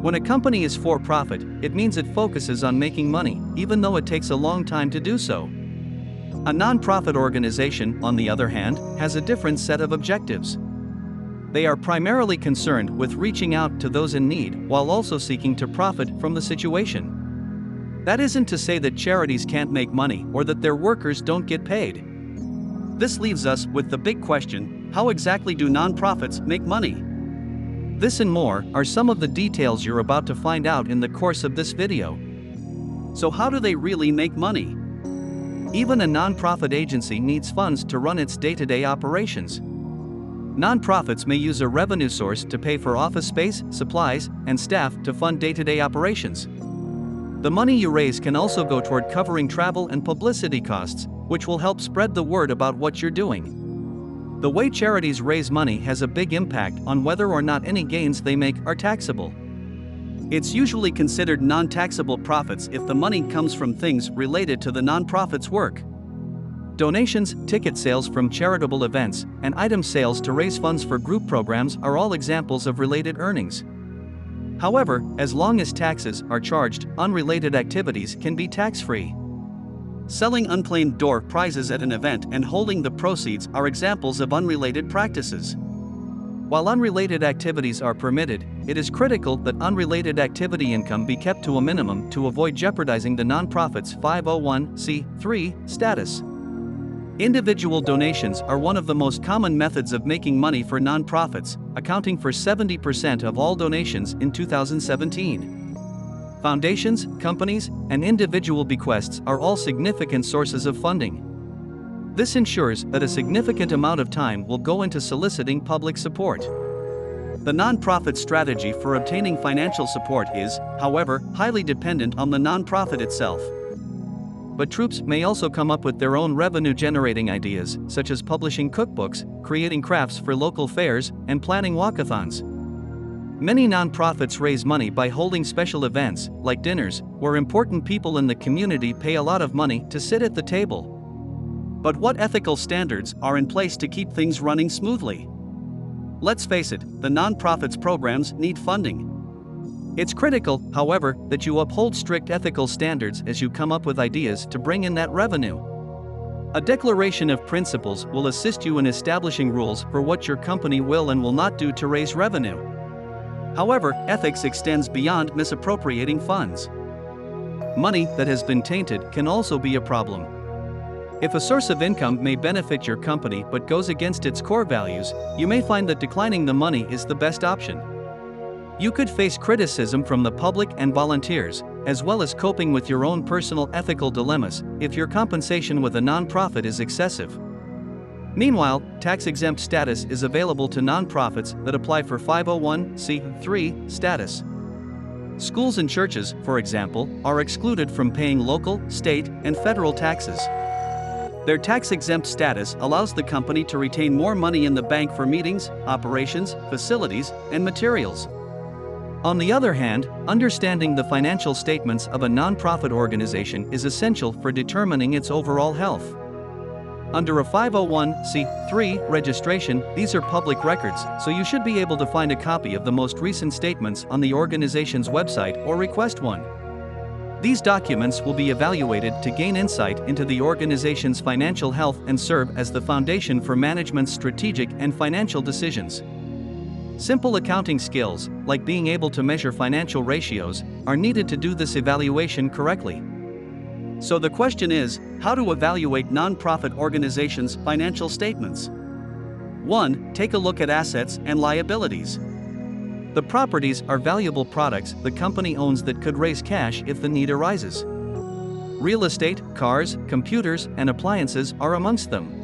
When a company is for profit, it means it focuses on making money, even though it takes a long time to do so. A non-profit organization, on the other hand, has a different set of objectives. They are primarily concerned with reaching out to those in need while also seeking to profit from the situation. That isn't to say that charities can't make money or that their workers don't get paid. This leaves us with the big question: how exactly do non-profits make money? This and more are some of the details you're about to find out in the course of this video. So how do they really make money? Even a non-profit agency needs funds to run its day-to-day operations. Non-profits may use a revenue source to pay for office space, supplies, and staff to fund day-to-day operations. The money you raise can also go toward covering travel and publicity costs, which will help spread the word about what you're doing. The way charities raise money has a big impact on whether or not any gains they make are taxable. It's usually considered non-taxable profits if the money comes from things related to the non-profit's work. Donations, ticket sales from charitable events, and item sales to raise funds for group programs are all examples of related earnings. However, as long as taxes are charged, unrelated activities can be tax-free. Selling unclaimed door prizes at an event and holding the proceeds are examples of unrelated practices. While unrelated activities are permitted, it is critical that unrelated activity income be kept to a minimum to avoid jeopardizing the nonprofit's 501(c)(3) status. Individual donations are one of the most common methods of making money for nonprofits, accounting for 70% of all donations in 2017. Foundations, companies, and individual bequests are all significant sources of funding. This ensures that a significant amount of time will go into soliciting public support. The nonprofit strategy for obtaining financial support is, however, highly dependent on the nonprofit itself. But troops may also come up with their own revenue-generating ideas, such as publishing cookbooks, creating crafts for local fairs, and planning walkathons. Many nonprofits raise money by holding special events, like dinners, where important people in the community pay a lot of money to sit at the table. But what ethical standards are in place to keep things running smoothly? Let's face it, the nonprofit's programs need funding. It's critical, however, that you uphold strict ethical standards as you come up with ideas to bring in that revenue. A declaration of principles will assist you in establishing rules for what your company will and will not do to raise revenue. However, ethics extends beyond misappropriating funds. Money that has been tainted can also be a problem. If a source of income may benefit your company but goes against its core values, you may find that declining the money is the best option. You could face criticism from the public and volunteers, as well as coping with your own personal ethical dilemmas if your compensation with a nonprofit is excessive. Meanwhile, tax-exempt status is available to nonprofits that apply for 501(c)(3) status. Schools and churches, for example, are excluded from paying local, state, and federal taxes. Their tax-exempt status allows the company to retain more money in the bank for meetings, operations, facilities, and materials. On the other hand, understanding the financial statements of a nonprofit organization is essential for determining its overall health. Under a 501(c)(3) registration, these are public records, so you should be able to find a copy of the most recent statements on the organization's website or request one. These documents will be evaluated to gain insight into the organization's financial health and serve as the foundation for management's strategic and financial decisions. Simple accounting skills, like being able to measure financial ratios, are needed to do this evaluation correctly. So the question is, how to evaluate nonprofit organizations' financial statements? 1. Take a look at assets and liabilities. The properties are valuable products the company owns that could raise cash if the need arises. Real estate, cars, computers, and appliances are amongst them.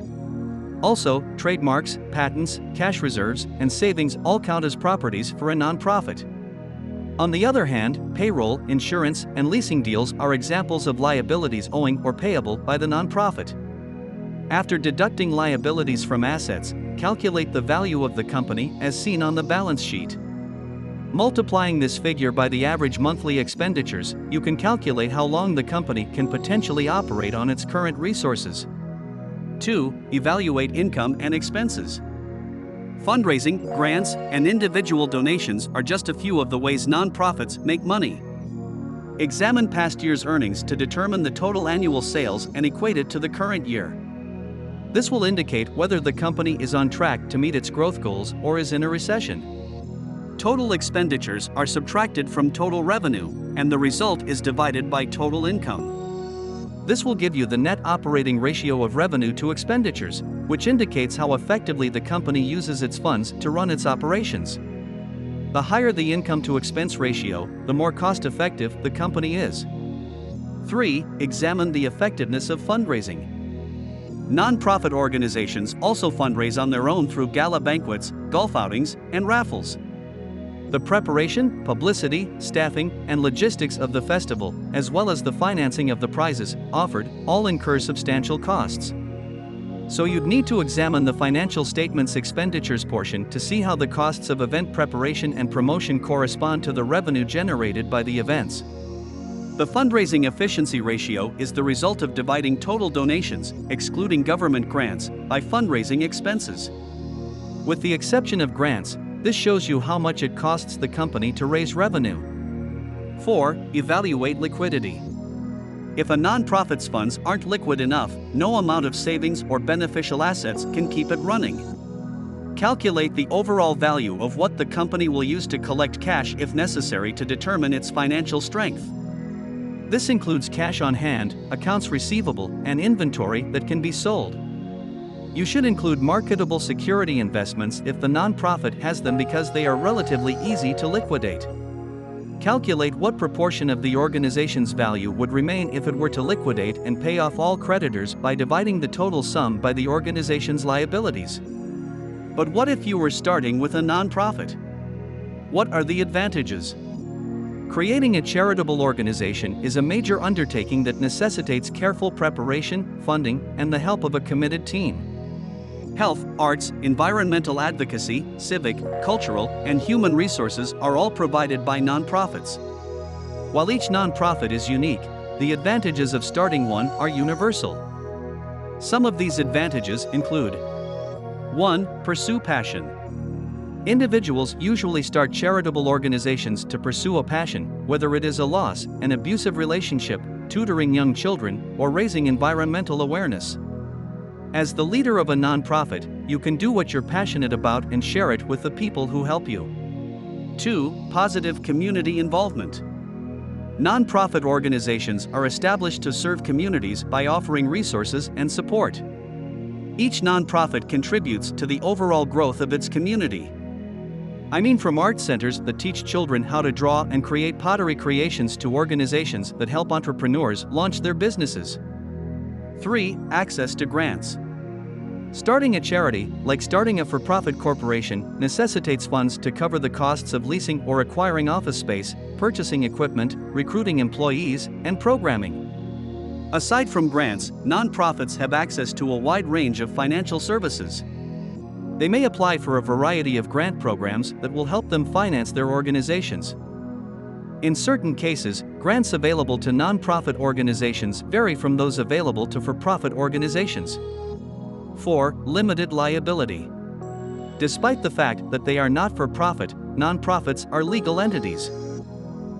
Also, trademarks, patents, cash reserves, and savings all count as properties for a nonprofit. On the other hand, payroll, insurance, and leasing deals are examples of liabilities owing or payable by the nonprofit. After deducting liabilities from assets, calculate the value of the company as seen on the balance sheet. Multiplying this figure by the average monthly expenditures, you can calculate how long the company can potentially operate on its current resources. 2. Evaluate income and expenses. Fundraising, grants, and individual donations are just a few of the ways nonprofits make money. Examine past year's earnings to determine the total annual sales and equate it to the current year. This will indicate whether the company is on track to meet its growth goals or is in a recession. Total expenditures are subtracted from total revenue, and the result is divided by total income. This will give you the net operating ratio of revenue to expenditures, which indicates how effectively the company uses its funds to run its operations. The higher the income to expense ratio, the more cost-effective the company is. 3. Examine the effectiveness of fundraising. Nonprofit organizations also fundraise on their own through gala banquets, golf outings, and raffles. The preparation, publicity, staffing, and logistics of the festival, as well as the financing of the prizes offered, all incur substantial costs. So you'd need to examine the financial statements expenditures portion to see how the costs of event preparation and promotion correspond to the revenue generated by the events. The fundraising efficiency ratio is the result of dividing total donations, excluding government grants, by fundraising expenses. With the exception of grants, this shows you how much it costs the company to raise revenue. 4. Evaluate liquidity. If a nonprofit's funds aren't liquid enough, no amount of savings or beneficial assets can keep it running. Calculate the overall value of what the company will use to collect cash if necessary to determine its financial strength. This includes cash on hand, accounts receivable, and inventory that can be sold. You should include marketable security investments if the nonprofit has them because they are relatively easy to liquidate. Calculate what proportion of the organization's value would remain if it were to liquidate and pay off all creditors by dividing the total sum by the organization's liabilities. But what if you were starting with a nonprofit? What are the advantages? Creating a charitable organization is a major undertaking that necessitates careful preparation, funding, and the help of a committed team. Health, arts, environmental advocacy, civic, cultural, and human resources are all provided by nonprofits. While each nonprofit is unique, the advantages of starting one are universal. Some of these advantages include: 1. Pursue passion. Individuals usually start charitable organizations to pursue a passion, whether it is a loss, an abusive relationship, tutoring young children, or raising environmental awareness. As the leader of a nonprofit, you can do what you're passionate about and share it with the people who help you. 2. Positive community involvement. Nonprofit organizations are established to serve communities by offering resources and support. Each nonprofit contributes to the overall growth of its community. I mean, from art centers that teach children how to draw and create pottery creations to organizations that help entrepreneurs launch their businesses. 3. Access to grants. Starting a charity, like starting a for-profit corporation, necessitates funds to cover the costs of leasing or acquiring office space, purchasing equipment, recruiting employees, and programming. Aside from grants, nonprofits have access to a wide range of financial services. They may apply for a variety of grant programs that will help them finance their organizations. In certain cases, grants available to nonprofit organizations vary from those available to for-profit organizations. 4. Limited liability. Despite the fact that they are not for profit, nonprofits are legal entities.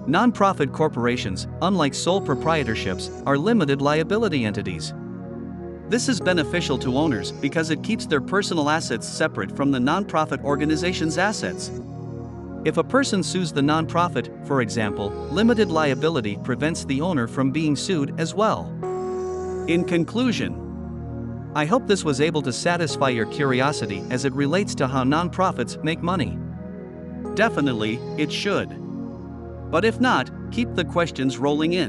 Nonprofit corporations, unlike sole proprietorships, are limited liability entities. This is beneficial to owners because it keeps their personal assets separate from the nonprofit organization's assets. If a person sues the nonprofit, for example, limited liability prevents the owner from being sued as well. In conclusion, I hope this was able to satisfy your curiosity as it relates to how nonprofits make money. Definitely, it should. But if not, keep the questions rolling in.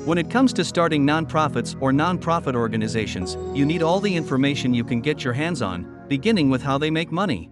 When it comes to starting nonprofits or nonprofit organizations, you need all the information you can get your hands on, beginning with how they make money.